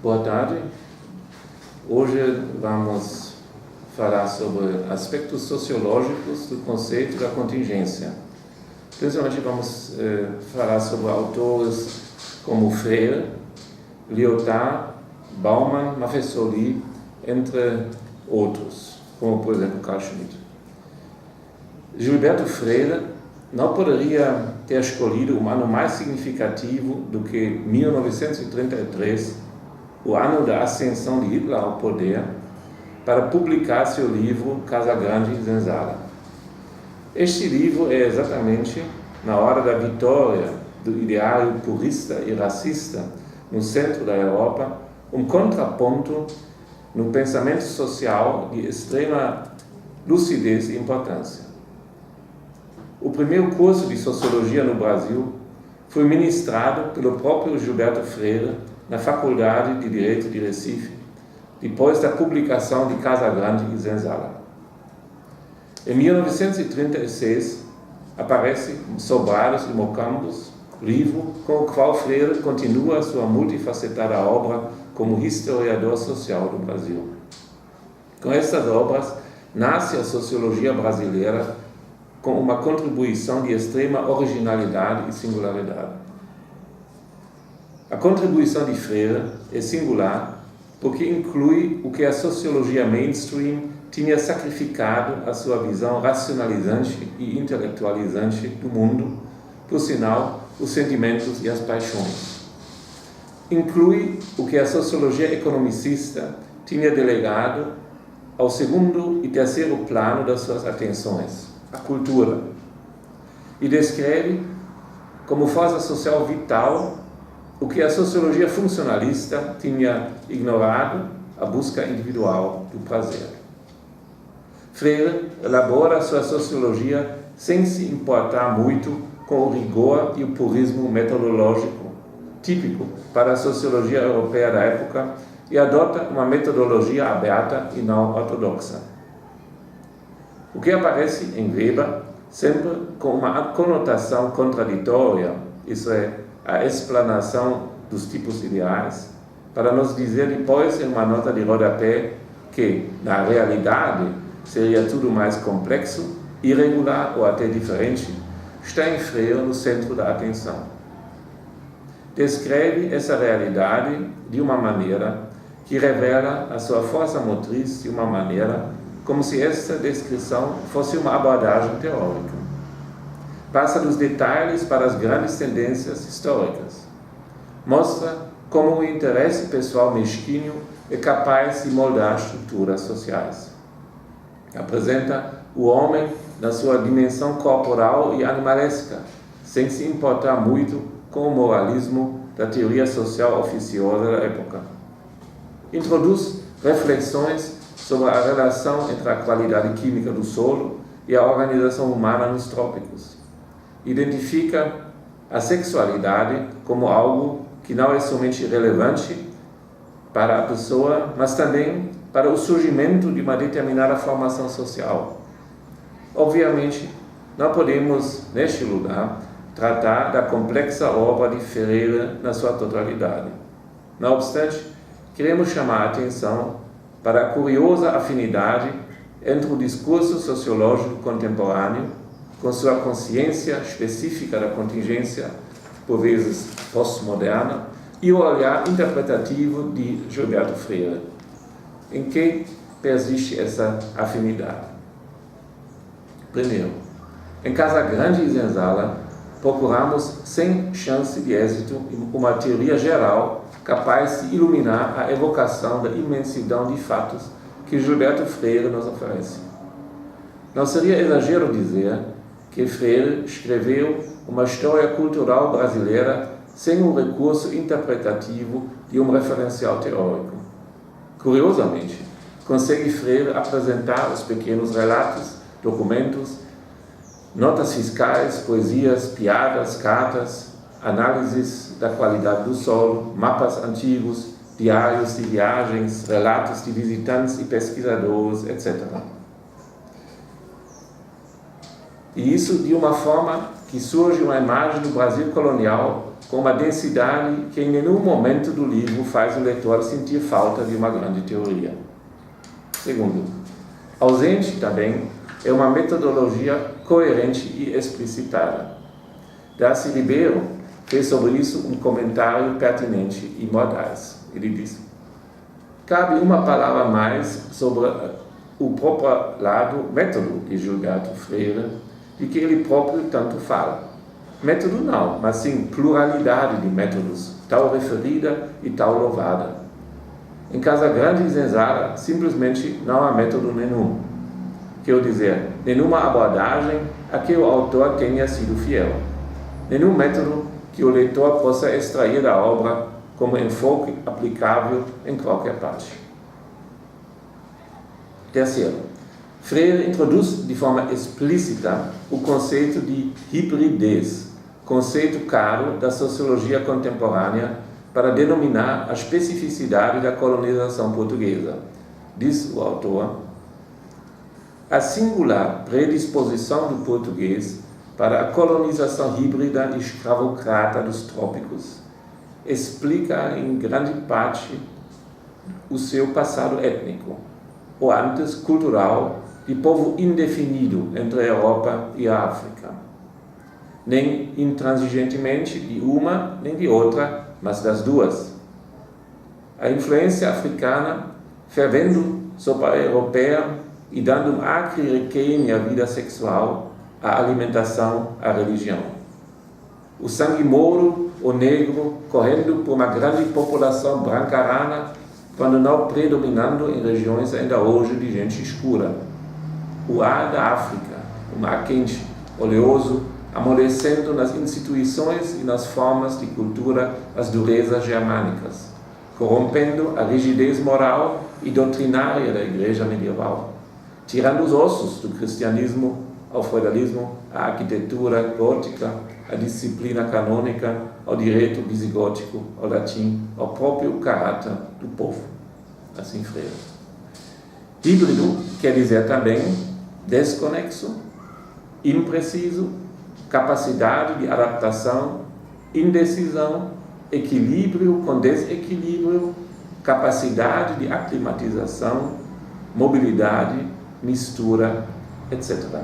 Boa tarde. Hoje vamos falar sobre aspectos sociológicos do conceito da contingência. Principalmente vamos falar sobre autores como Freire, Lyotard, Bauman, Maffesoli, entre outros, como por exemplo Carl Schmitt. Gilberto Freire não poderia ter escolhido um ano mais significativo do que 1933, o ano da ascensão de Hitler ao poder, para publicar seu livro Casa Grande e Senzala. Este livro é exatamente, na hora da vitória do ideário purista e racista no centro da Europa, um contraponto no pensamento social de extrema lucidez e importância. O primeiro curso de Sociologia no Brasil foi ministrado pelo próprio Gilberto Freire na Faculdade de Direito de Recife, depois da publicação de Casa Grande e Senzala. Em 1936, aparece Sobrados e Mocambos, livro com o qual Freire continua sua multifacetada obra como historiador social do Brasil. Com estas obras, nasce a sociologia brasileira com uma contribuição de extrema originalidade e singularidade. A contribuição de Freire é singular porque inclui o que a sociologia mainstream tinha sacrificado à sua visão racionalizante e intelectualizante do mundo, por sinal, os sentimentos e as paixões. Inclui o que a sociologia economicista tinha delegado ao segundo e terceiro plano das suas atenções, a cultura, e descreve como força social vital o que a sociologia funcionalista tinha ignorado, a busca individual do prazer. Freire elabora sua sociologia sem se importar muito com o rigor e o purismo metodológico, típico para a sociologia europeia da época, e adota uma metodologia aberta e não ortodoxa. O que aparece em Weber, sempre com uma conotação contraditória, isso é, a explanação dos tipos ideais, para nos dizer depois em uma nota de rodapé que, na realidade, seria tudo mais complexo, irregular ou até diferente, está em Freire no centro da atenção. Descreve essa realidade de uma maneira que revela a sua força motriz de uma maneira como se esta descrição fosse uma abordagem teórica. Passa dos detalhes para as grandes tendências históricas. Mostra como o interesse pessoal mesquinho é capaz de moldar estruturas sociais. Apresenta o homem na sua dimensão corporal e animalesca, sem se importar muito com o moralismo da teoria social oficiosa da época. Introduz reflexões sobre a relação entre a qualidade química do solo e a organização humana nos trópicos. Identifica a sexualidade como algo que não é somente relevante para a pessoa, mas também para o surgimento de uma determinada formação social. Obviamente, não podemos, neste lugar, tratar da complexa obra de Freire na sua totalidade. Não obstante, queremos chamar a atenção para a curiosa afinidade entre o discurso sociológico contemporâneo, com sua consciência específica da contingência, por vezes pós-moderna, e o olhar interpretativo de Gilberto Freire. Em que persiste essa afinidade? Primeiro, em Casa Grande e Senzala, procuramos, sem chance de êxito, uma teoria geral capaz de iluminar a evocação da imensidão de fatos que Gilberto Freire nos oferece. Não seria exagero dizer que Freire escreveu uma história cultural brasileira sem o recurso interpretativo de um referencial teórico. Curiosamente, consegue Freire apresentar os pequenos relatos, documentos, notas fiscais, poesias, piadas, cartas, análises da qualidade do solo, mapas antigos, diários de viagens, relatos de visitantes e pesquisadores, etc. E isso de uma forma que surge uma imagem do Brasil colonial com uma densidade que em nenhum momento do livro faz o leitor sentir falta de uma grande teoria. Segundo, ausente também é uma metodologia coerente e explicitada. Darcy Ribeiro fez sobre isso um comentário pertinente e mordaz. Ele diz: cabe uma palavra mais sobre o próprio lado método de Gilberto Freire, de que ele próprio tanto fala. Método não, mas sim pluralidade de métodos, tal referida e tal louvada. Em Casa Grande e Zenzara, simplesmente não há método nenhum. Quer dizer, nenhuma abordagem a que o autor tenha sido fiel. Nenhum método que o leitor possa extrair da obra como enfoque aplicável em qualquer parte. Terceiro, Freire introduz de forma explícita o conceito de hibridez, conceito caro da sociologia contemporânea para denominar a especificidade da colonização portuguesa. Diz o autor: a singular predisposição do português para a colonização híbrida e escravocrata dos trópicos explica em grande parte o seu passado étnico, ou antes cultural, de povo indefinido entre a Europa e a África. Nem intransigentemente de uma nem de outra, mas das duas. A influência africana, fervendo sobre a europeia e dando um acre requeime à vida sexual, à alimentação, à religião. O sangue mouro ou negro correndo por uma grande população brancarana, quando não predominando em regiões ainda hoje de gente escura. O ar da África, um ar quente, oleoso, amolecendo nas instituições e nas formas de cultura as durezas germânicas, corrompendo a rigidez moral e doutrinária da igreja medieval, tirando os ossos do cristianismo ao feudalismo, à arquitetura gótica, à disciplina canônica, ao direito visigótico, ao latim, ao próprio caráter do povo. Assim Freire. Híbrido quer dizer também desconexo, impreciso, capacidade de adaptação, indecisão, equilíbrio com desequilíbrio, capacidade de aclimatização, mobilidade, mistura, etc.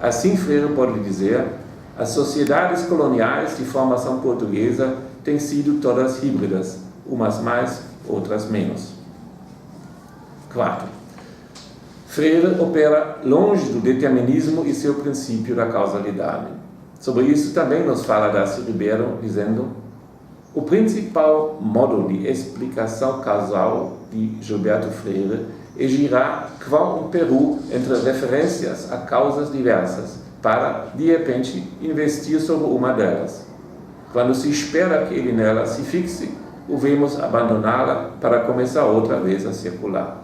Assim Freire pode dizer: as sociedades coloniais de formação portuguesa têm sido todas híbridas, umas mais, outras menos. Quarto, Freire opera longe do determinismo e seu princípio da causalidade. Sobre isso também nos fala Darcy Ribeiro, dizendo: o principal modo de explicação causal de Gilberto Freire é girar qual um peru entre referências a causas diversas, para, de repente, investir sobre uma delas. Quando se espera que ele nela se fixe, o vemos abandoná-la para começar outra vez a circular.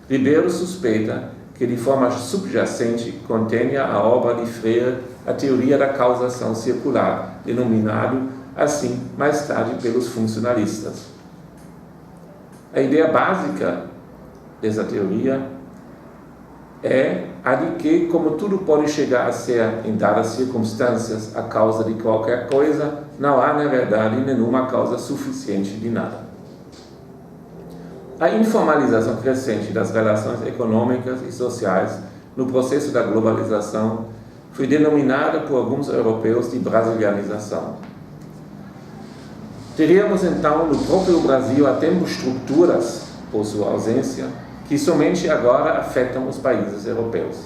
Ribeiro suspeita que, de forma subjacente, contenha a obra de Freire a teoria da causação circular, denominado assim mais tarde pelos funcionalistas. A ideia básica dessa teoria é a de que, como tudo pode chegar a ser, em dadas circunstâncias, a causa de qualquer coisa, não há, na verdade, nenhuma causa suficiente de nada. A informalização crescente das relações econômicas e sociais no processo da globalização foi denominada por alguns europeus de brasilianização. Teríamos, então, no próprio Brasil, há tempo estruturas, por sua ausência, que somente agora afetam os países europeus.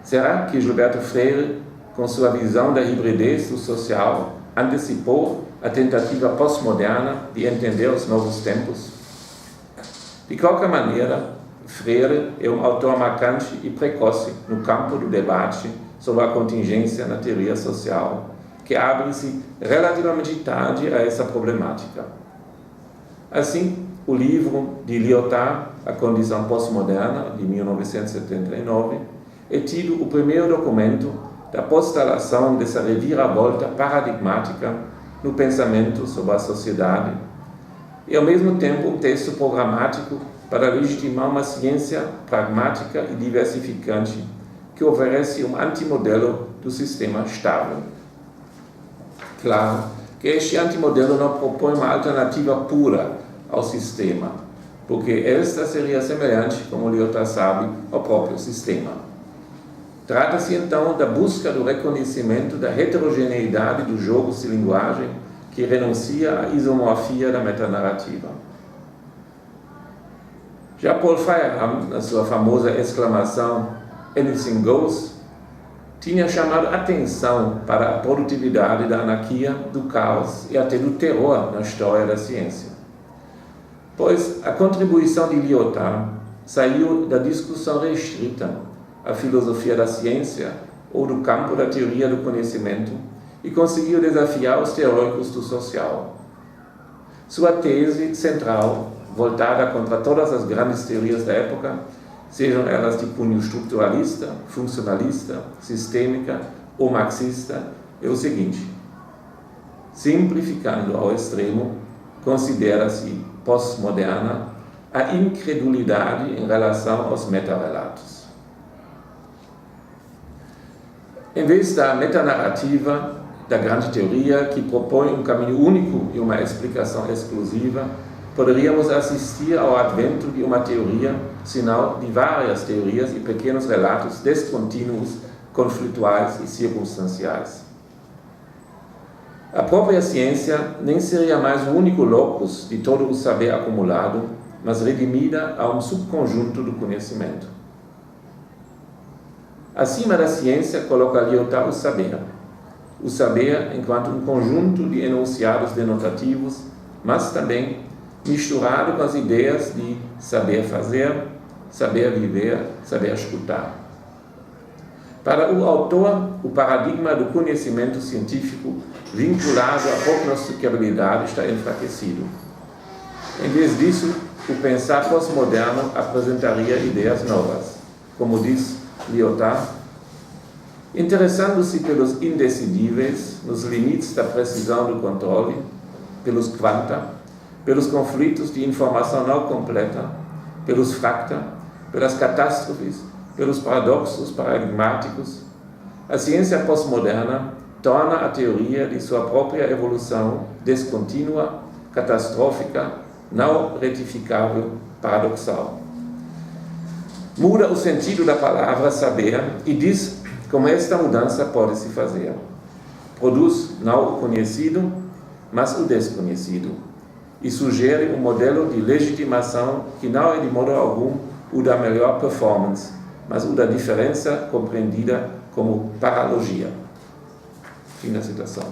Será que Gilberto Freire, com sua visão da hibridez do social, antecipou a tentativa pós-moderna de entender os novos tempos? De qualquer maneira, Freire é um autor marcante e precoce no campo do debate sobre a contingência na teoria social, que abre-se relativamente tarde a essa problemática. Assim, o livro de Lyotard, A Condição Pós-Moderna, de 1979, é tido o primeiro documento da postulação dessa reviravolta paradigmática no pensamento sobre a sociedade e, ao mesmo tempo, um texto programático para legitimar uma ciência pragmática e diversificante que oferece um antimodelo do sistema estável. claro que este antimodelo não propõe uma alternativa pura ao sistema, porque esta seria semelhante, como Lyotard sabe, ao próprio sistema. Trata-se então da busca do reconhecimento da heterogeneidade dos jogos de linguagem que renuncia à isomorfia da metanarrativa. Já Paul Feyerabend, na sua famosa exclamação "Anything Goes", tinha chamado atenção para a produtividade da anarquia, do caos e até do terror na história da ciência. Pois a contribuição de Lyotard saiu da discussão restrita à filosofia da ciência ou do campo da teoria do conhecimento e conseguiu desafiar os teóricos do social. Sua tese central, voltada contra todas as grandes teorias da época, sejam elas de cunho estruturalista, funcionalista, sistêmica ou marxista, é o seguinte: simplificando ao extremo, considera-se pós-moderna a incredulidade em relação aos metarrelatos. Em vez da metanarrativa da grande teoria, que propõe um caminho único e uma explicação exclusiva, poderíamos assistir ao advento de uma teoria, sinal de várias teorias e pequenos relatos descontínuos, conflituais e circunstanciais. A própria ciência nem seria mais o único locus de todo o saber acumulado, mas redimida a um subconjunto do conhecimento. Acima da ciência coloca Lyotard o saber enquanto um conjunto de enunciados denotativos, mas também misturado com as ideias de saber fazer, saber viver, saber escutar. Para o autor, o paradigma do conhecimento científico vinculado à prognosticabilidade está enfraquecido. Em vez disso, o pensar pós-moderno apresentaria ideias novas, como diz Lyotard, interessando-se pelos indecidíveis, nos limites da precisão do controle, pelos quanta, pelos conflitos de informação não completa, pelos fracta, pelas catástrofes, pelos paradoxos paradigmáticos. A ciência pós-moderna torna a teoria de sua própria evolução descontínua, catastrófica, não retificável, paradoxal. Muda o sentido da palavra saber e diz como esta mudança pode se fazer. Produz não o conhecido, mas o desconhecido, e sugere um modelo de legitimação que não é de modo algum o da melhor performance, mas o da diferença compreendida como paralogia. Fim da citação.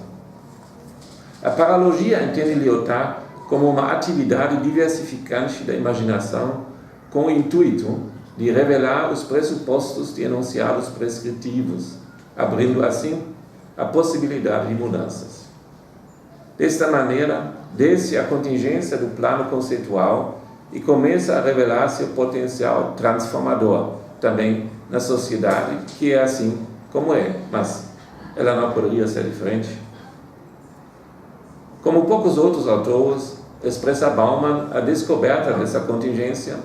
A paralogia entende Lyotard como uma atividade diversificante da imaginação com o intuito de revelar os pressupostos de enunciados prescritivos, abrindo assim a possibilidade de mudanças. Desta maneira, desce a contingência do plano conceitual e começa a revelar seu potencial transformador, também na sociedade, que é assim como é, mas ela não poderia ser diferente. Como poucos outros autores, expressa Bauman a descoberta dessa contingência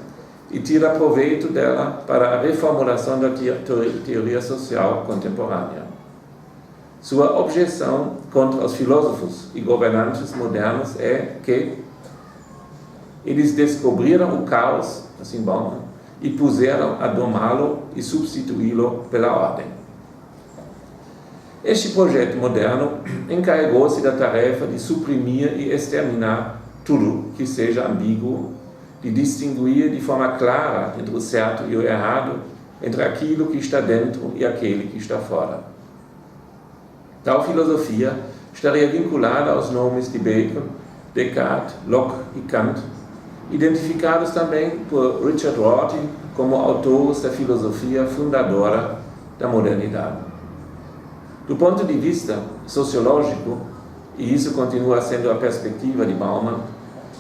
e tira proveito dela para a reformulação da teoria social contemporânea. Sua objeção contra os filósofos e governantes modernos é que eles descobriram o caos, assim Bauman, e puseram a domá-lo e substituí-lo pela ordem. Este projeto moderno encarregou-se da tarefa de suprimir e exterminar tudo que seja ambíguo, de distinguir de forma clara entre o certo e o errado, entre aquilo que está dentro e aquele que está fora. Tal filosofia estaria vinculada aos nomes de Bacon, Descartes, Locke e Kant, identificados também por Richard Rorty como autores da filosofia fundadora da modernidade. Do ponto de vista sociológico, e isso continua sendo a perspectiva de Bauman,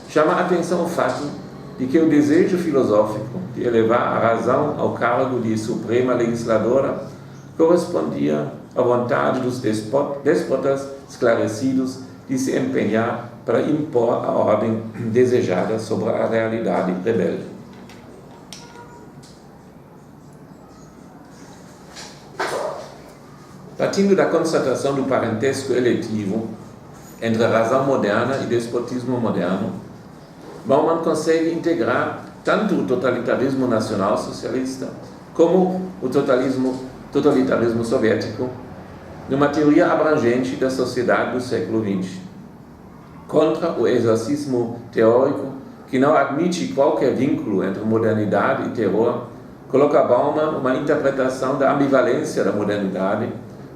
chama a atenção o fato de que o desejo filosófico de elevar a razão ao cargo de suprema legisladora correspondia à vontade dos déspotas esclarecidos de se empenhar para impor a ordem desejada sobre a realidade rebelde. Partindo da constatação do parentesco eletivo, entre razão moderna e despotismo moderno, Bauman consegue integrar tanto o totalitarismo nacional socialista como o totalitarismo soviético numa teoria abrangente da sociedade do século XX. Contra o exorcismo teórico, que não admite qualquer vínculo entre modernidade e terror, coloca Bauman uma interpretação da ambivalência da modernidade,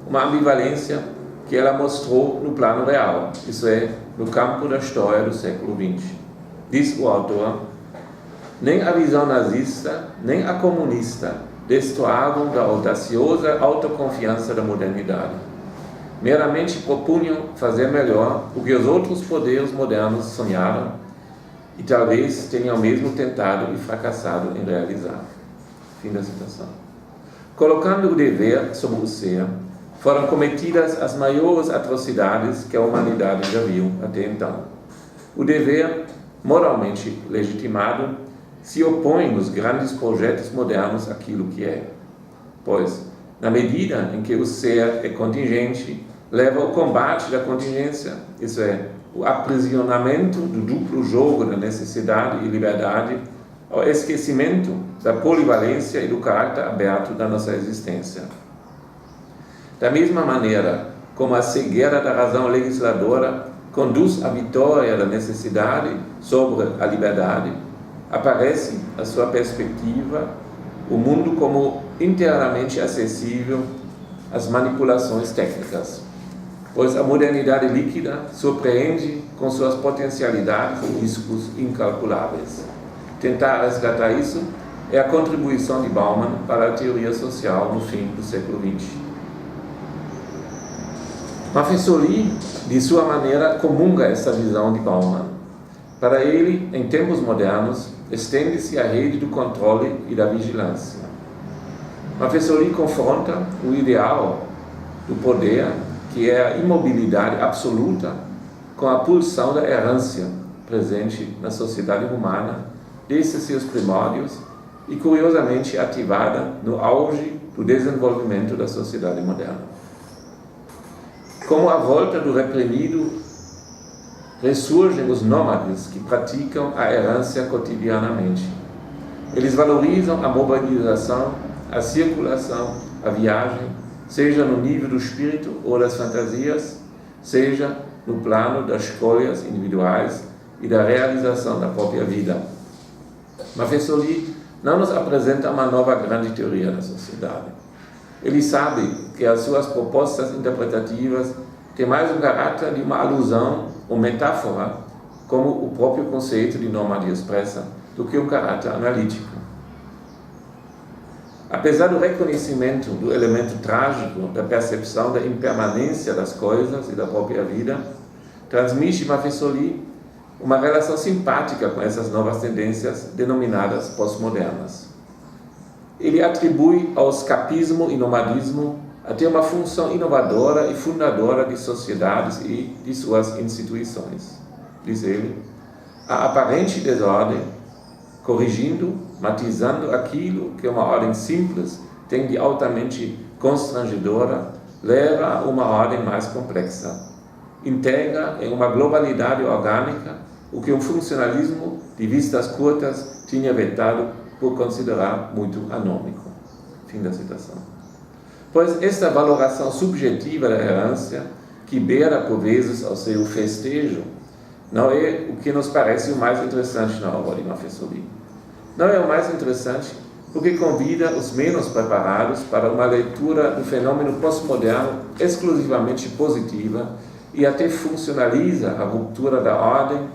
uma ambivalência que ela mostrou no plano real, isso é, no campo da história do século XX. Diz o autor: nem a visão nazista, nem a comunista destoavam da audaciosa autoconfiança da modernidade. Meramente propunham fazer melhor o que os outros poderes modernos sonharam e talvez tenham mesmo tentado e fracassado em realizar. Fim da citação. Colocando o dever sobre o ser, foram cometidas as maiores atrocidades que a humanidade já viu até então. O dever, moralmente legitimado, se opõe nos grandes projetos modernos àquilo que é. Pois, na medida em que o ser é contingente, leva ao combate da contingência, isso é, o aprisionamento do duplo jogo da necessidade e liberdade, ao esquecimento da polivalência e do caráter aberto da nossa existência. Da mesma maneira como a cegueira da razão legisladora conduz à vitória da necessidade sobre a liberdade, aparece a sua perspectiva, o mundo como inteiramente acessível às manipulações técnicas, pois a modernidade líquida surpreende com suas potencialidades e riscos incalculáveis. Tentar resgatar isso é a contribuição de Bauman para a teoria social no fim do século XX. Maffesoli, de sua maneira, comunga essa visão de Bauman. Para ele, em tempos modernos, estende-se a rede do controle e da vigilância. Maffesoli confronta o ideal do poder, que é a imobilidade absoluta, com a pulsão da errância presente na sociedade humana desde seus primórdios e curiosamente ativada no auge do desenvolvimento da sociedade moderna. Como a volta do reprimido, ressurgem os nômades que praticam a errância cotidianamente. Eles valorizam a mobilização, a circulação, a viagem, seja no nível do espírito ou das fantasias, seja no plano das escolhas individuais e da realização da própria vida. Maffesoli não nos apresenta uma nova grande teoria da sociedade. Ele sabe que as suas propostas interpretativas têm mais um caráter de uma alusão ou metáfora, como o próprio conceito de nômade expressa, do que um caráter analítico. Apesar do reconhecimento do elemento trágico da percepção da impermanência das coisas e da própria vida, transmite Maffesoli uma relação simpática com essas novas tendências denominadas pós-modernas. Ele atribui ao escapismo e nomadismo até uma função inovadora e fundadora de sociedades e de suas instituições. Diz ele, a aparente desordem, corrigindo, matizando aquilo que uma ordem simples tem de altamente constrangedora, leva a uma ordem mais complexa. Integra em uma globalidade orgânica o que um funcionalismo de vistas curtas tinha vetado por considerar muito anômico. Fim da citação. Pois esta valoração subjetiva da errância, que beira por vezes ao seu festejo, não é o que nos parece o mais interessante na obra de Maffesoli. Não é o mais interessante porque convida os menos preparados para uma leitura do fenômeno pós-moderno exclusivamente positiva e até funcionaliza a ruptura da ordem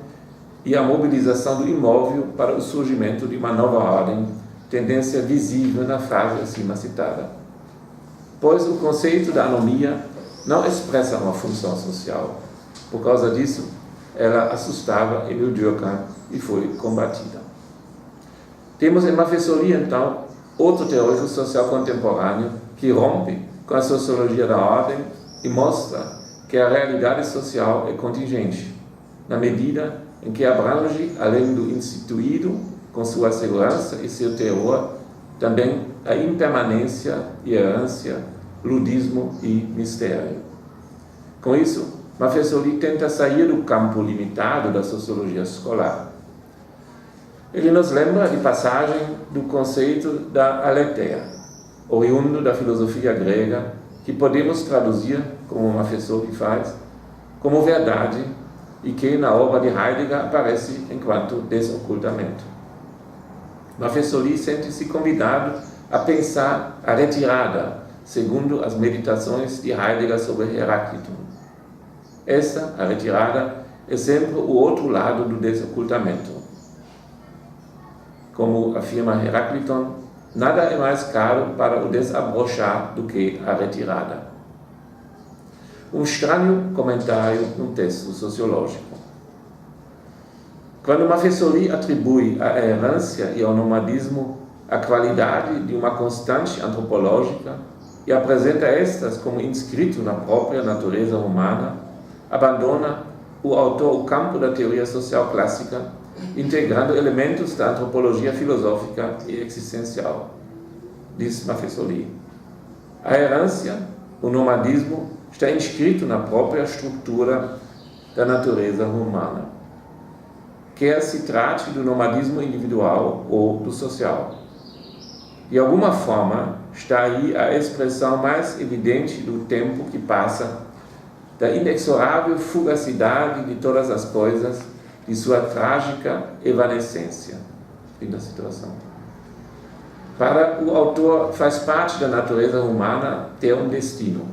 e a mobilização do imóvel para o surgimento de uma nova ordem, tendência visível na frase acima citada. Pois o conceito da anomia não expressa uma função social. Por causa disso, ela assustava Emil Durkheim e foi combatida. Temos em Maffesoli, então, outro teórico social contemporâneo que rompe com a sociologia da ordem e mostra que a realidade social é contingente, na medida em que abrange, além do instituído, com sua segurança e seu terror, também a impermanência e errância, ludismo e mistério. Com isso, Mafezoli tenta sair do campo limitado da sociologia escolar. Ele nos lembra de passagem do conceito da aletheia, oriundo da filosofia grega, que podemos traduzir, como Mafezoli faz, como verdade e que na obra de Heidegger aparece enquanto desocultamento. Mafezoli sente-se convidado a pensar a retirada, segundo as meditações de Heidegger sobre Heráclito. Essa, a retirada, é sempre o outro lado do desocultamento. Como afirma Heráclito, nada é mais caro para o desabrochar do que a retirada. Um estranho comentário num texto sociológico. Quando Mafezoli atribui à errância e ao nomadismo a qualidade de uma constante antropológica e apresenta estas como inscrito na própria natureza humana, abandona o autor o campo da teoria social clássica, integrando elementos da antropologia filosófica e existencial. Diz Mafezoli: a errância, o nomadismo, está inscrito na própria estrutura da natureza humana, quer se trate do nomadismo individual ou do social. De alguma forma, está aí a expressão mais evidente do tempo que passa, da inexorável fugacidade de todas as coisas, de sua trágica evanescência. Fim da citação. Para o autor, faz parte da natureza humana ter um destino.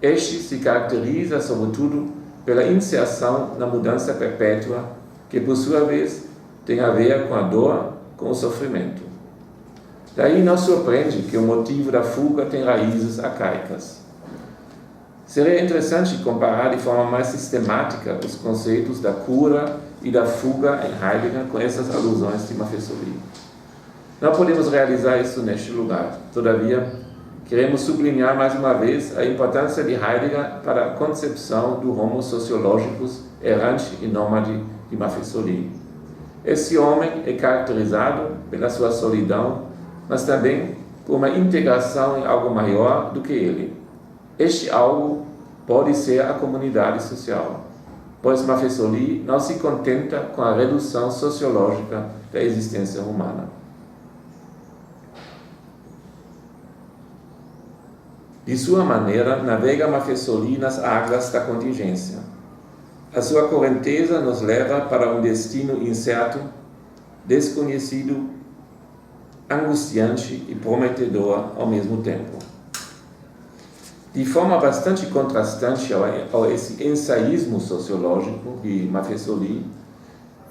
Este se caracteriza, sobretudo, pela inserção na mudança perpétua, que, por sua vez, tem a ver com a dor, com o sofrimento. Daí não surpreende que o motivo da fuga tem raízes arcaicas. Seria interessante comparar de forma mais sistemática os conceitos da cura e da fuga em Heidegger com essas alusões de Mafezoli. Não podemos realizar isso neste lugar. Todavia, queremos sublinhar mais uma vez a importância de Heidegger para a concepção do homo sociológicus errante e nômade de Mafezoli. Esse homem é caracterizado pela sua solidão, mas também por uma integração em algo maior do que ele. Este algo pode ser a comunidade social, pois Mafezoli não se contenta com a redução sociológica da existência humana. De sua maneira, navega Mafezoli nas águas da contingência. A sua correnteza nos leva para um destino incerto, desconhecido, angustiante e prometedor ao mesmo tempo. De forma bastante contrastante ao esse ensaísmo sociológico de Mafezoli,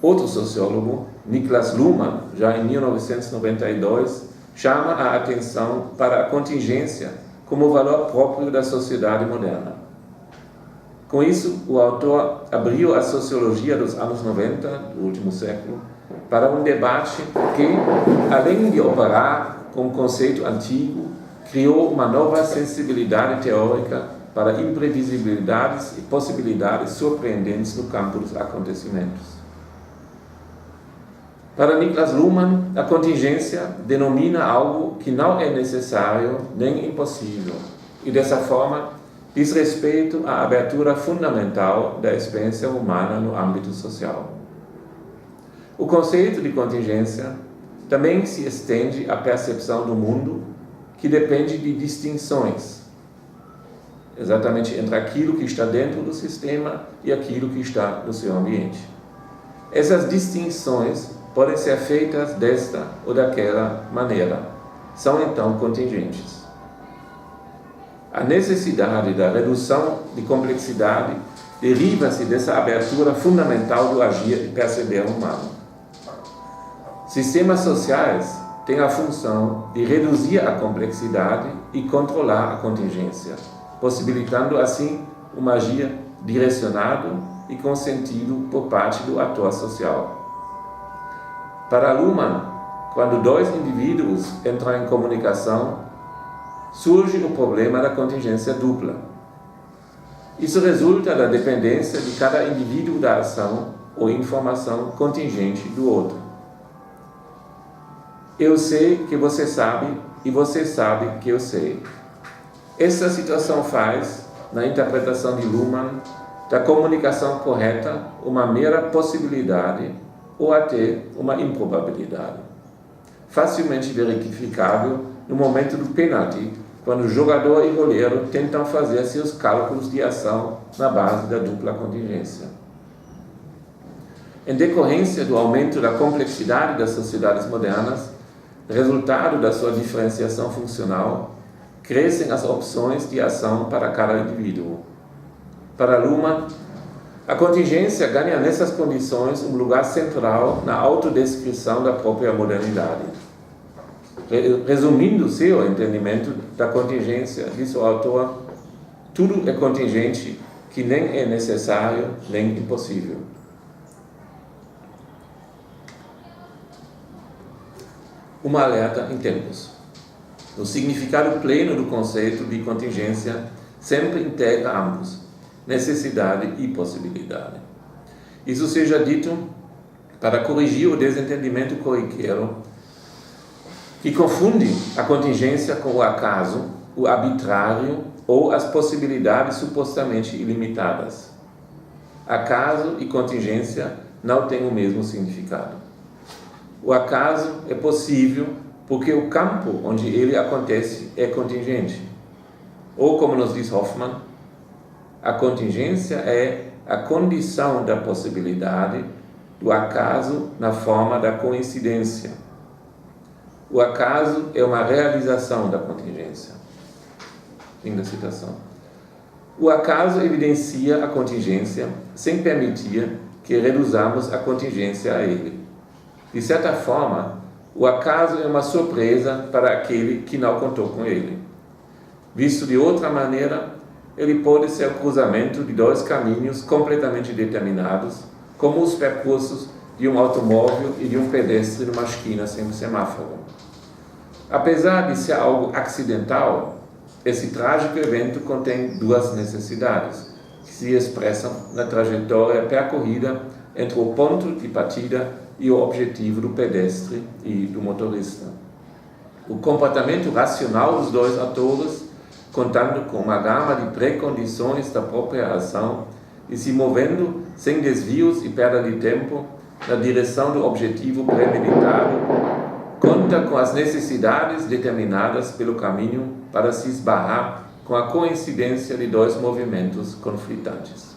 outro sociólogo, Niklas Luhmann, já em 1992, chama a atenção para a contingência como valor próprio da sociedade moderna. Com isso, o autor abriu a sociologia dos anos 90, do último século, para um debate que, além de operar com um conceito antigo, criou uma nova sensibilidade teórica para imprevisibilidades e possibilidades surpreendentes no campo dos acontecimentos. Para Niklas Luhmann, a contingência denomina algo que não é necessário nem impossível, e dessa forma diz respeito à abertura fundamental da experiência humana no âmbito social. O conceito de contingência também se estende à percepção do mundo, que depende de distinções, exatamente entre aquilo que está dentro do sistema e aquilo que está no seu ambiente. Essas distinções podem ser feitas desta ou daquela maneira, são então contingentes. A necessidade da redução de complexidade deriva-se dessa abertura fundamental do agir e perceber humano. Sistemas sociais têm a função de reduzir a complexidade e controlar a contingência, possibilitando assim um agir direcionado e com sentido por parte do ator social. Para Luhmann, quando dois indivíduos entram em comunicação, surge o problema da contingência dupla. Isso resulta da dependência de cada indivíduo da ação ou informação contingente do outro. Eu sei que você sabe e você sabe que eu sei. Essa situação faz, na interpretação de Luhmann, da comunicação correta uma mera possibilidade ou até uma improbabilidade, facilmente verificável no momento do pênalti, quando o jogador e goleiro tentam fazer seus cálculos de ação na base da dupla contingência. Em decorrência do aumento da complexidade das sociedades modernas, resultado da sua diferenciação funcional, crescem as opções de ação para cada indivíduo. Para Luhmann, a contingência ganha nessas condições um lugar central na autodescrição da própria modernidade. Resumindo seu entendimento da contingência, diz o autor, tudo é contingente que nem é necessário nem impossível. Uma alerta em tempos. O significado pleno do conceito de contingência sempre integra ambos, necessidade e possibilidade. Isso seja dito para corrigir o desentendimento corriqueiro que confunde a contingência com o acaso, o arbitrário ou as possibilidades supostamente ilimitadas. Acaso e contingência não têm o mesmo significado. O acaso é possível porque o campo onde ele acontece é contingente. Ou, como nos diz Hoffmann, a contingência é a condição da possibilidade do acaso na forma da coincidência. O acaso é uma realização da contingência. Fim da citação. O acaso evidencia a contingência sem permitir que reduzamos a contingência a ele. De certa forma, o acaso é uma surpresa para aquele que não contou com ele. Visto de outra maneira, ele pode ser o cruzamento de dois caminhos completamente determinados, como os percursos de um automóvel e de um pedestre numa esquina sem semáforo. Apesar de ser algo acidental, esse trágico evento contém duas necessidades, que se expressam na trajetória percorrida entre o ponto de partida e o objetivo do pedestre e do motorista. O comportamento racional dos dois atores, contando com uma gama de pré-condições da própria ação e se movendo sem desvios e perda de tempo na direção do objetivo premeditado, conta com as necessidades determinadas pelo caminho para se esbarrar com a coincidência de dois movimentos conflitantes.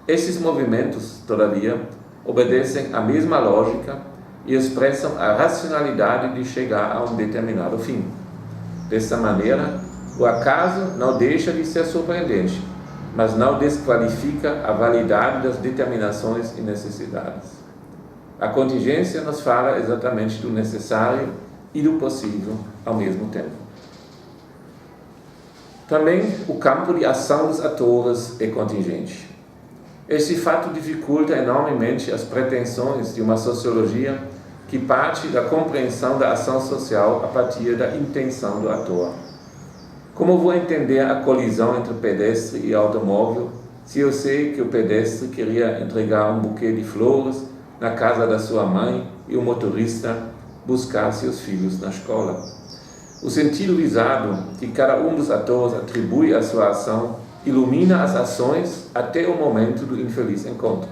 Esses movimentos, todavia, obedecem à mesma lógica e expressam a racionalidade de chegar a um determinado fim. Dessa maneira, o acaso não deixa de ser surpreendente, mas não desqualifica a validade das determinações e necessidades. A contingência nos fala exatamente do necessário e do possível ao mesmo tempo. Também o campo de ação dos atores é contingente. Este fato dificulta enormemente as pretensões de uma sociologia que parte da compreensão da ação social a partir da intenção do ator. Como vou entender a colisão entre pedestre e automóvel se eu sei que o pedestre queria entregar um buquê de flores na casa da sua mãe e o motorista buscar seus filhos na escola? O sentido visado que cada um dos atores atribui à sua ação ilumina as ações até o momento do infeliz encontro.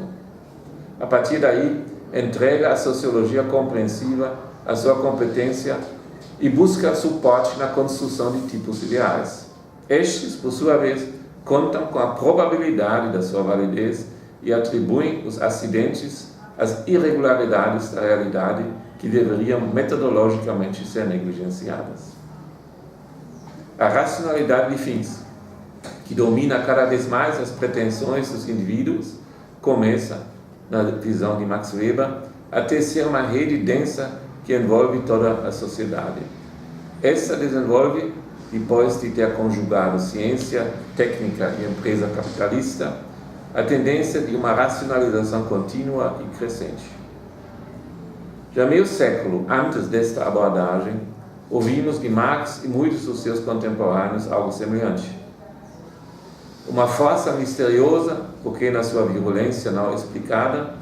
A partir daí, entrega à sociologia compreensiva a sua competência e busca suporte na construção de tipos ideais. Estes, por sua vez, contam com a probabilidade da sua validez e atribuem os acidentes às irregularidades da realidade que deveriam metodologicamente ser negligenciadas. A racionalidade de fins, que domina cada vez mais as pretensões dos indivíduos, começa, na visão de Max Weber, a tecer uma rede densa que envolve toda a sociedade. Essa desenvolve, depois de ter conjugado ciência, técnica e empresa capitalista, a tendência de uma racionalização contínua e crescente. Já meio século antes desta abordagem, ouvimos de Marx e muitos dos seus contemporâneos algo semelhante. Uma força misteriosa, porque na sua virulência não explicada,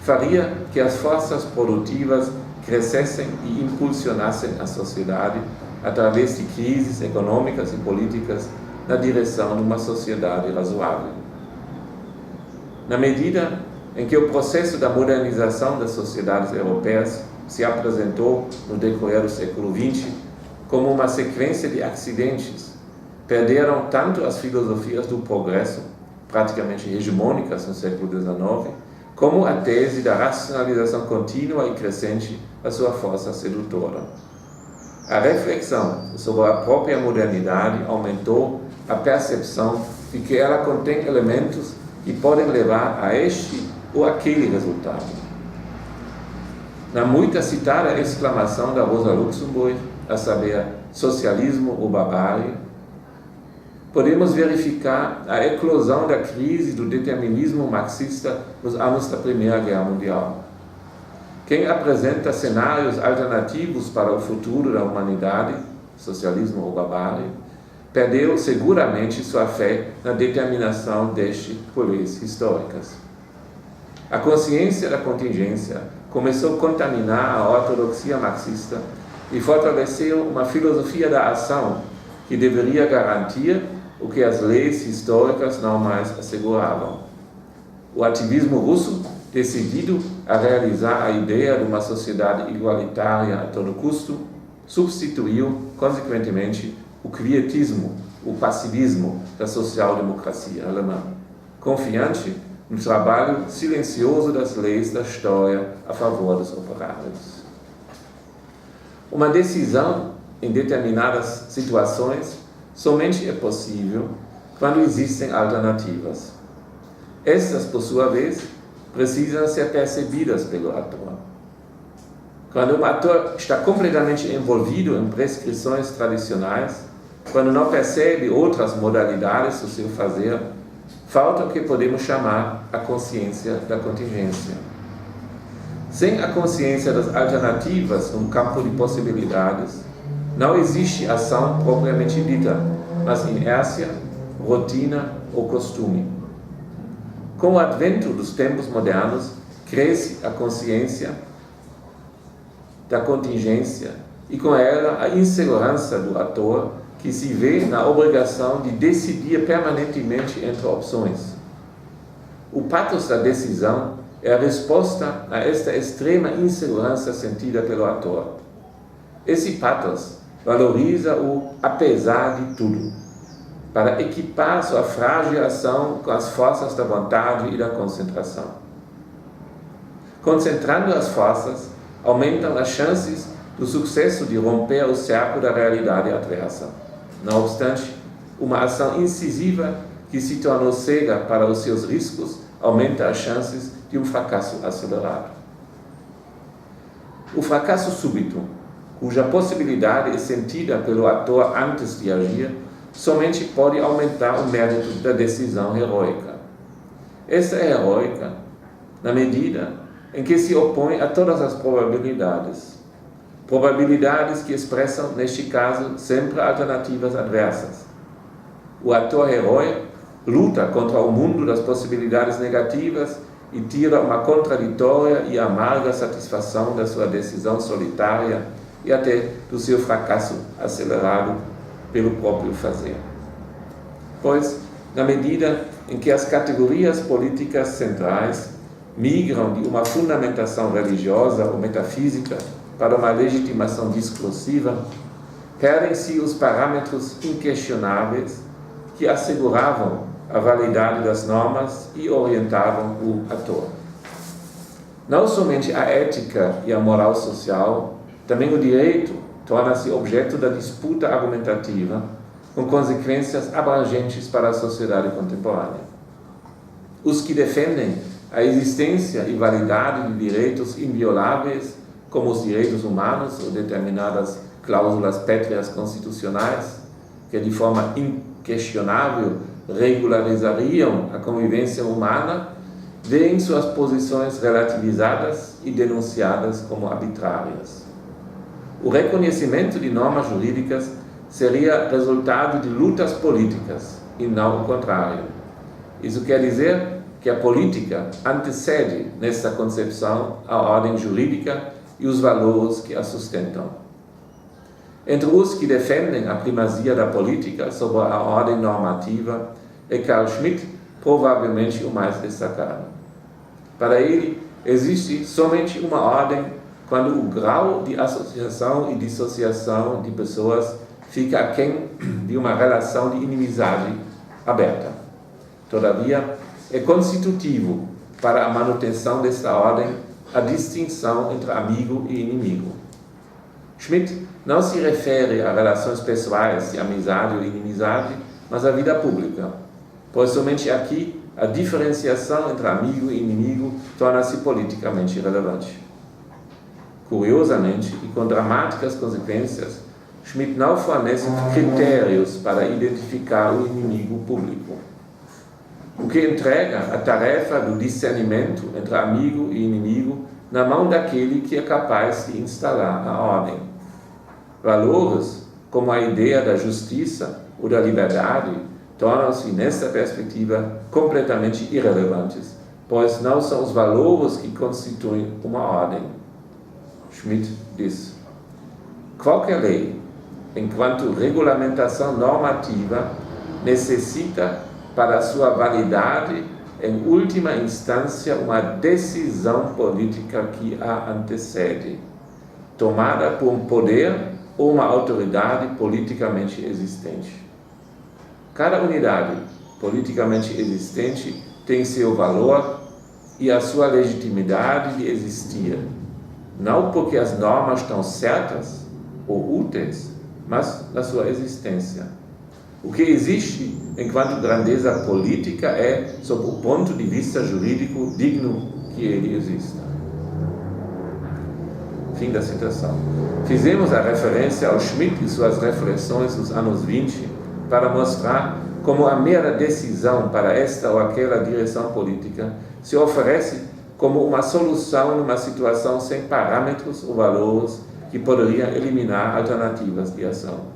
faria que as forças produtivas crescessem e impulsionassem a sociedade através de crises econômicas e políticas na direção de uma sociedade razoável. Na medida em que o processo da modernização das sociedades europeias se apresentou no decorrer do século XX como uma sequência de acidentes, perderam tanto as filosofias do progresso, praticamente hegemônicas no século XIX, como a tese da racionalização contínua e crescente a sua força sedutora. A reflexão sobre a própria modernidade aumentou a percepção de que ela contém elementos que podem levar a este ou aquele resultado. Na muito citada exclamação da Rosa Luxemburg, a saber, socialismo ou barbárie, podemos verificar a eclosão da crise do determinismo marxista nos anos da Primeira Guerra Mundial. Quem apresenta cenários alternativos para o futuro da humanidade, socialismo ou barbárie, perdeu seguramente sua fé na determinação destas por leis históricas. A consciência da contingência começou a contaminar a ortodoxia marxista e fortaleceu uma filosofia da ação que deveria garantir o que as leis históricas não mais asseguravam. O ativismo russo, decidido a realizar a ideia de uma sociedade igualitária a todo custo, substituiu, consequentemente, o quietismo, o passivismo da social-democracia alemã, confiante no trabalho silencioso das leis da história a favor dos operários. Uma decisão em determinadas situações somente é possível quando existem alternativas. Estas, por sua vez, precisam ser percebidas pelo ator. Quando um ator está completamente envolvido em prescrições tradicionais, quando não percebe outras modalidades do seu fazer, falta o que podemos chamar a consciência da contingência. Sem a consciência das alternativas no campo de possibilidades, não existe ação propriamente dita, mas inércia, rotina ou costume. Com o advento dos tempos modernos, cresce a consciência da contingência e com ela a insegurança do ator que se vê na obrigação de decidir permanentemente entre opções. O pathos da decisão é a resposta a esta extrema insegurança sentida pelo ator. Esse pathos valoriza o apesar de tudo, para equipar sua frágil ação com as forças da vontade e da concentração. Concentrando as forças, aumentam as chances do sucesso de romper o cerco da realidade adversa. Não obstante, uma ação incisiva que se tornou cega para os seus riscos aumenta as chances de um fracasso acelerado. O fracasso súbito, cuja possibilidade é sentida pelo ator antes de agir, somente pode aumentar o mérito da decisão heróica. Esta é heróica na medida em que se opõe a todas as probabilidades. Probabilidades que expressam, neste caso, sempre alternativas adversas. O ator herói luta contra o mundo das possibilidades negativas e tira uma contraditória e amarga satisfação da sua decisão solitária e até do seu fracasso acelerado pelo próprio fazer. Pois, na medida em que as categorias políticas centrais migram de uma fundamentação religiosa ou metafísica para uma legitimação discursiva, perdem-se os parâmetros inquestionáveis que asseguravam a validade das normas e orientavam o ator. Não somente a ética e a moral social, também o direito torna-se objeto da disputa argumentativa, com consequências abrangentes para a sociedade contemporânea. Os que defendem a existência e validade de direitos invioláveis, como os direitos humanos ou determinadas cláusulas pétreas constitucionais, que de forma inquestionável regularizariam a convivência humana, veem suas posições relativizadas e denunciadas como arbitrárias. O reconhecimento de normas jurídicas seria resultado de lutas políticas e não o contrário. Isso quer dizer que a política antecede, nessa concepção, a ordem jurídica e os valores que a sustentam. Entre os que defendem a primazia da política sobre a ordem normativa é Carl Schmitt, provavelmente o mais destacado. Para ele, existe somente uma ordem quando o grau de associação e dissociação de pessoas fica aquém de uma relação de inimizade aberta. Todavia, é constitutivo para a manutenção desta ordem a distinção entre amigo e inimigo. Schmitt não se refere a relações pessoais de amizade ou inimizade, mas à vida pública, pois somente aqui a diferenciação entre amigo e inimigo torna-se politicamente relevante. Curiosamente, e com dramáticas consequências, Schmitt não fornece critérios para identificar o inimigo público, o que entrega a tarefa do discernimento entre amigo e inimigo na mão daquele que é capaz de instalar a ordem. Valores como a ideia da justiça ou da liberdade tornam-se, nesta perspectiva, completamente irrelevantes, pois não são os valores que constituem uma ordem. Schmitt diz: qualquer lei, enquanto regulamentação normativa, necessita para sua validade, em última instância, uma decisão política que a antecede, tomada por um poder ou uma autoridade politicamente existente. Cada unidade politicamente existente tem seu valor e a sua legitimidade de existir, não porque as normas estão certas ou úteis, mas na sua existência. O que existe enquanto grandeza política é, sob o ponto de vista jurídico, digno que ele exista. Fim da citação. Fizemos a referência ao Schmitt e suas reflexões dos anos 20 para mostrar como a mera decisão para esta ou aquela direção política se oferece como uma solução numa situação sem parâmetros ou valores que poderiam eliminar alternativas de ação.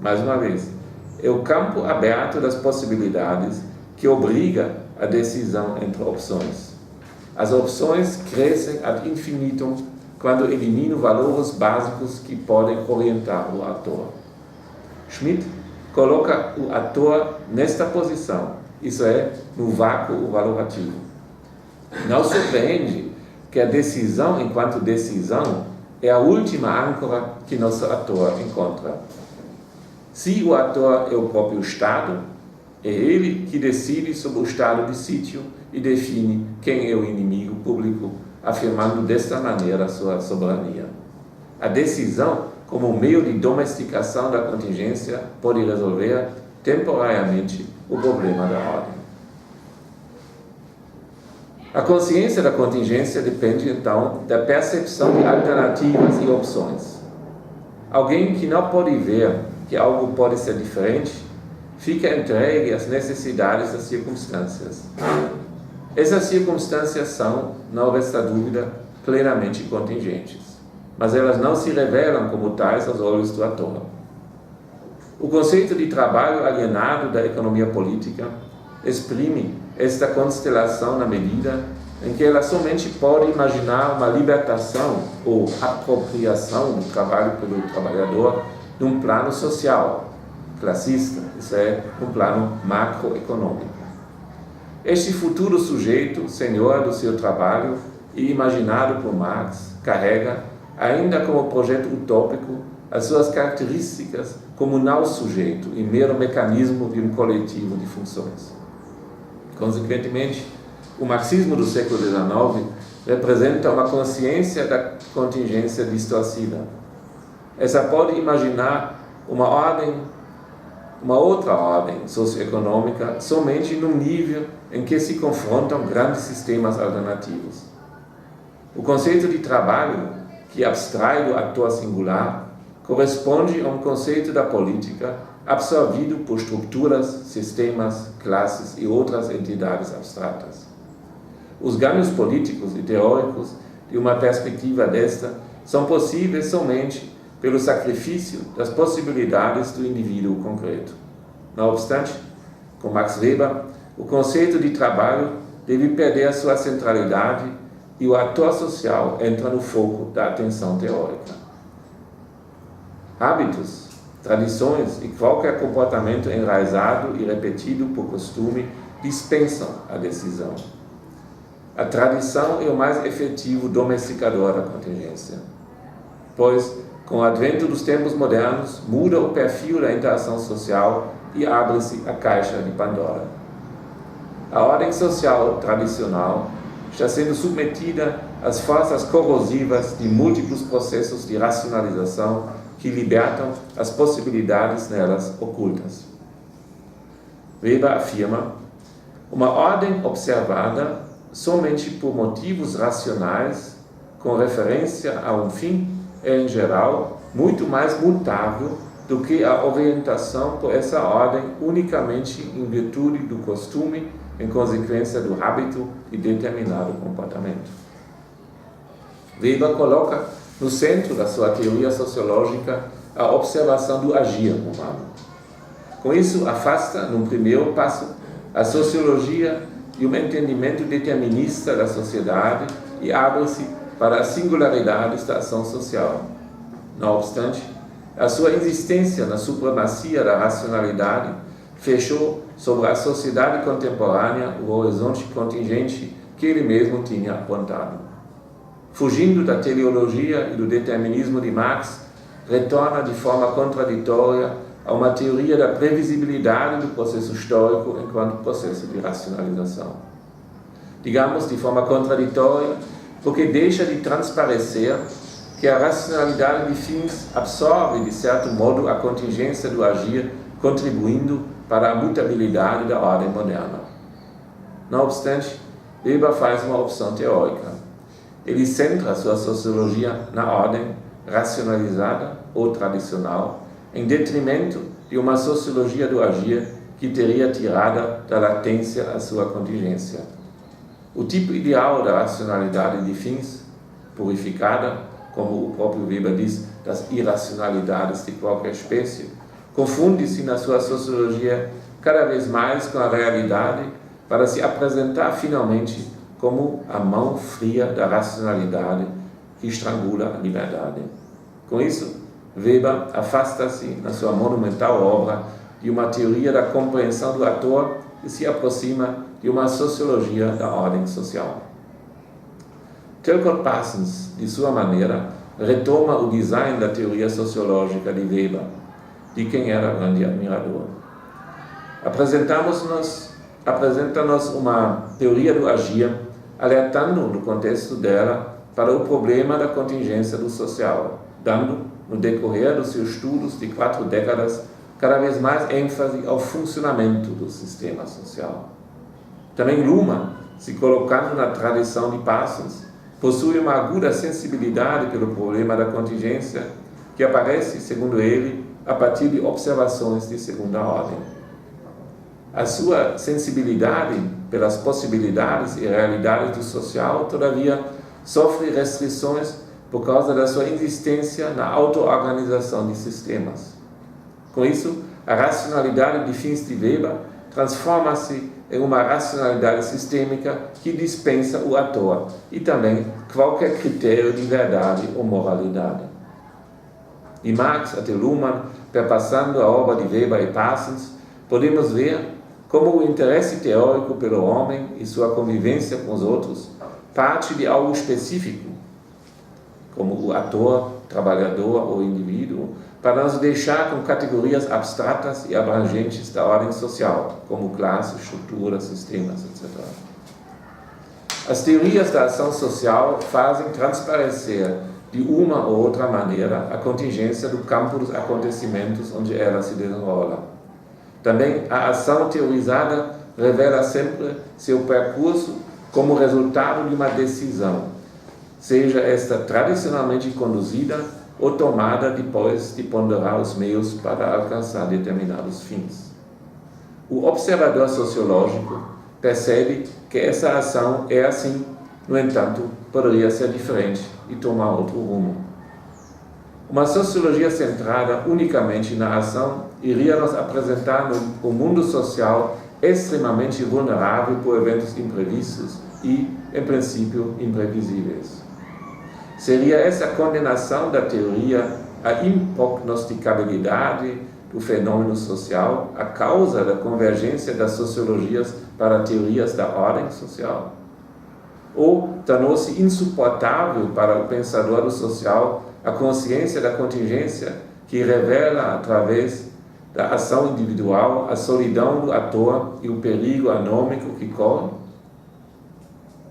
Mais uma vez, é o campo aberto das possibilidades que obriga a decisão entre opções. As opções crescem ad infinitum quando eliminam valores básicos que podem orientar o ator. Schmitt coloca o ator nesta posição, isso é, no vácuo valorativo. Não surpreende que a decisão enquanto decisão é a última âncora que nosso ator encontra. Se o ator é o próprio Estado, é ele que decide sobre o estado de sítio e define quem é o inimigo público, afirmando desta maneira sua soberania. A decisão, como meio de domesticação da contingência, pode resolver temporariamente o problema da ordem. A consciência da contingência depende, então, da percepção de alternativas e opções. Alguém que não pode ver que algo pode ser diferente, fica entregue às necessidades das circunstâncias. Essas circunstâncias são, não resta dúvida, plenamente contingentes, mas elas não se revelam como tais aos olhos do ator. O conceito de trabalho alienado da economia política exprime esta constelação na medida em que ela somente pode imaginar uma libertação ou apropriação do trabalho pelo trabalhador num plano social, classista, isso é, um plano macroeconômico. Este futuro sujeito, senhor do seu trabalho e imaginado por Marx, carrega, ainda como projeto utópico, as suas características como não sujeito e mero mecanismo de um coletivo de funções. Consequentemente, o marxismo do século XIX representa uma consciência da contingência distorcida. Essa pode imaginar uma outra ordem socioeconômica somente no nível em que se confrontam grandes sistemas alternativos. O conceito de trabalho, que abstrai do ator singular, corresponde a um conceito da política absorvido por estruturas, sistemas, classes e outras entidades abstratas. Os ganhos políticos e teóricos de uma perspectiva desta são possíveis somente pelo sacrifício das possibilidades do indivíduo concreto. Não obstante, com Max Weber, o conceito de trabalho deve perder a sua centralidade e o ator social entra no foco da atenção teórica. Hábitos, tradições e qualquer comportamento enraizado e repetido por costume dispensam a decisão. A tradição é o mais efetivo domesticador da contingência, pois, com o advento dos tempos modernos, muda o perfil da interação social e abre-se a caixa de Pandora. A ordem social tradicional está sendo submetida às forças corrosivas de múltiplos processos de racionalização que libertam as possibilidades nelas ocultas. Weber afirma: uma ordem observada somente por motivos racionais, com referência a um fim, é, em geral, muito mais mutável do que a orientação por essa ordem unicamente em virtude do costume, em consequência do hábito de determinado comportamento. Weber coloca no centro da sua teoria sociológica a observação do agir humano. Com isso, afasta, num primeiro passo, a sociologia e o entendimento determinista da sociedade e abre-se para as singularidades da ação social. Não obstante, a sua insistência na supremacia da racionalidade fechou sobre a sociedade contemporânea o horizonte contingente que ele mesmo tinha apontado. Fugindo da teleologia e do determinismo de Marx, retorna de forma contraditória a uma teoria da previsibilidade do processo histórico enquanto processo de racionalização. Digamos de forma contraditória, porque deixa de transparecer que a racionalidade de fins absorve, de certo modo, a contingência do agir, contribuindo para a mutabilidade da ordem moderna. Não obstante, Weber faz uma opção teórica. Ele centra sua sociologia na ordem racionalizada ou tradicional, em detrimento de uma sociologia do agir que teria tirada da latência a sua contingência. O tipo ideal da racionalidade de fins, purificada, como o próprio Weber diz, das irracionalidades de qualquer espécie, confunde-se na sua sociologia cada vez mais com a realidade para se apresentar finalmente como a mão fria da racionalidade que estrangula a liberdade. Com isso, Weber afasta-se, na sua monumental obra, de uma teoria da compreensão do ator e se aproxima de uma sociologia da ordem social. Talcott Parsons, de sua maneira, retoma o design da teoria sociológica de Weber, de quem era grande admirador. Apresenta-nos uma teoria do agir, alertando no contexto dela para o problema da contingência do social, dando, no decorrer dos seus estudos de 4 décadas, cada vez mais ênfase ao funcionamento do sistema social. Também Luhmann, se colocando na tradição de Parsons, possui uma aguda sensibilidade pelo problema da contingência, que aparece, segundo ele, a partir de observações de segunda ordem. A sua sensibilidade pelas possibilidades e realidades do social, todavia, sofre restrições por causa da sua insistência na auto-organização de sistemas. Com isso, a racionalidade de fins de Weber transforma-se em uma racionalidade sistêmica que dispensa o ator e também qualquer critério de verdade ou moralidade. De Marx até Luhmann, perpassando a obra de Weber e Parsons, podemos ver como o interesse teórico pelo homem e sua convivência com os outros parte de algo específico, como o ator, trabalhador ou indivíduo, para nos deixar com categorias abstratas e abrangentes da ordem social, como classe, estrutura, sistemas, etc. As teorias da ação social fazem transparecer de uma ou outra maneira a contingência do campo dos acontecimentos onde ela se desenrola. Também a ação teorizada revela sempre seu percurso como resultado de uma decisão, seja esta tradicionalmente conduzida ou tomada depois de ponderar os meios para alcançar determinados fins. O observador sociológico percebe que essa ação é assim, no entanto, poderia ser diferente e tomar outro rumo. Uma sociologia centrada unicamente na ação iria nos apresentar um mundo social extremamente vulnerável por eventos imprevistos e, em princípio, imprevisíveis. Seria essa condenação da teoria à imprognosticabilidade do fenômeno social a causa da convergência das sociologias para teorias da ordem social? Ou tornou-se insuportável para o pensador do social a consciência da contingência que revela, através da ação individual, a solidão do ator e o perigo anômico que corre?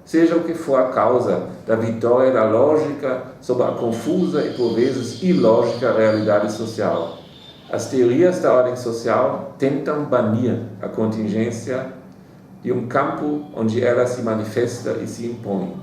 Seja o que for a causa da vitória da lógica sobre a confusa e por vezes ilógica realidade social, as teorias da ordem social tentam banir a contingência de um campo onde ela se manifesta e se impõe.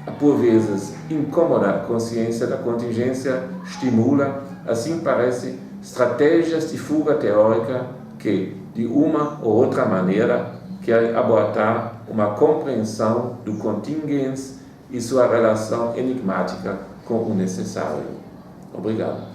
A por vezes incômoda consciência da contingência estimula, assim parece, estratégias de fuga teórica que, de uma ou outra maneira, querem abortar uma compreensão do contingens e sua relação enigmática com o necessário. Obrigado.